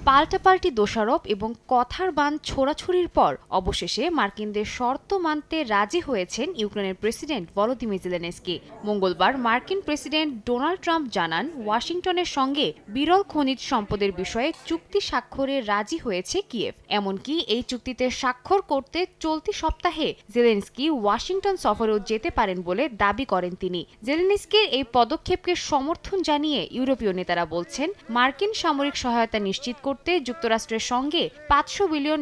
পাল্টাপাল্টি দোষারোপ এবং কথার বান ছোড়াছুড়ির পর অবশেষে মার্কিনদের শর্ত মানতে রাজি হয়েছেন ইউক্রেনের প্রেসিডেন্ট ভলোদিমির জেলেনস্কি। মঙ্গলবার মার্কিন প্রেসিডেন্ট ডোনাল্ড ট্রাম্প জানান, ওয়াশিংটনের সঙ্গে বিরল খনিজ সম্পদের বিষয়ে চুক্তি স্বাক্ষরে রাজি হয়েছে কিয়েভ। এমনকি এই চুক্তিতে স্বাক্ষর করতে চলতি সপ্তাহে জেলেনস্কি ওয়াশিংটন সফরেও যেতে পারেন বলে দাবি করেন তিনি। জেলেনস্কির এই পদক্ষেপকে সমর্থন জানিয়ে ইউরোপীয় নেতারা বলছেন, মার্কিন সামরিক সহায়তা নিশ্চিত করতে যুক্তরাষ্ট্রের সঙ্গে $500 বিলিয়ন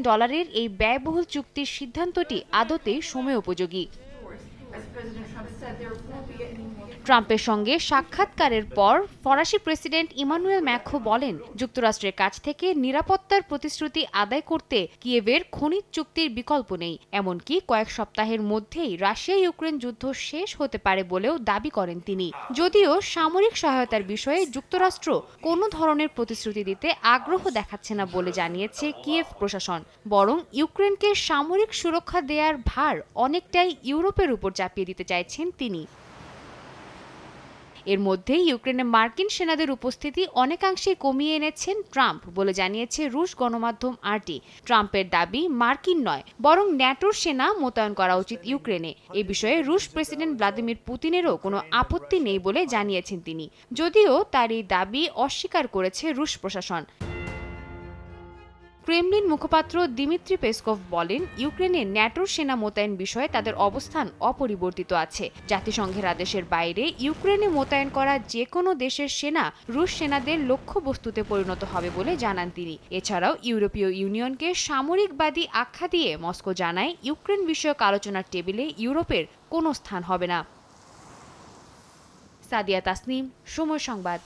এই ব্যয়বহুল চুক্তির সিদ্ধান্তটি আদতেই সময়োপযোগী। ট্রাম্পের সঙ্গে সাক্ষাৎকারের পর ফরাসি প্রেসিডেন্ট ইমানুয়েল ম্যাক্রো বলেন, যুক্তরাষ্ট্রের কাছ থেকে নিরাপত্তার প্রতিশ্রুতি আদায় করতে কিয়েভের খনিজ চুক্তির বিকল্প নেই। এমনকি কয়েক সপ্তাহের মধ্যেই রাশিয়া ইউক্রেন যুদ্ধ শেষ হতে পারে বলেও দাবি করেন তিনি। যদিও সামরিক সহায়তার বিষয়ে যুক্তরাষ্ট্র কোনো ধরনের প্রতিশ্রুতি দিতে আগ্রহ দেখাচ্ছে না বলে জানিয়েছে কিয়েভ প্রশাসন, বরং ইউক্রেনকে সামরিক সুরক্ষা দেওয়ার ভার অনেকটাই ইউরোপের উপর চাপিয়ে দিতে চাইছেন তিনি। এর মধ্যে ইউক্রেনে মার্কিন সেনাদের উপস্থিতি অনেকাংশেই কমিয়ে এনেছেন ট্রাম্প বলে জানিয়েছে রুশ গণমাধ্যম আরটি। ট্রাম্পের দাবি, মার্কিন নয় বরং ন্যাটোর সেনা মোতায়েন করা উচিত ইউক্রেনে। এ বিষয়ে রুশ প্রেসিডেন্ট ভ্লাদিমির পুতিনেরও কোনো আপত্তি নেই বলে জানিয়েছেন তিনি, যদিও তার এই দাবি অস্বীকার করেছে রুশ প্রশাসন। ক্রেমলিন মুখপাত্র দিমিত্রি পেসকভ বলেন, ইউক্রেনে ন্যাটোর সেনা মোতায়েন বিষয়ে তাদের অবস্থান অপরিবর্তিত আছে। জাতিসংঘের আদেশের বাইরে ইউক্রেনে মোতায়েন করা যে কোনো দেশের সেনা রুশ সেনাদের লক্ষ্যবস্তুতে পরিণত হবে বলে জানান তিনি। এছাড়াও ইউরোপীয় ইউনিয়নকে সামরিকবাদী আখ্যা দিয়ে মস্কো জানায়, ইউক্রেন বিষয়ক আলোচনার টেবিলে ইউরোপের কোনো স্থান হবে না। সাদিয়া তাসনিম, সময় সংবাদ।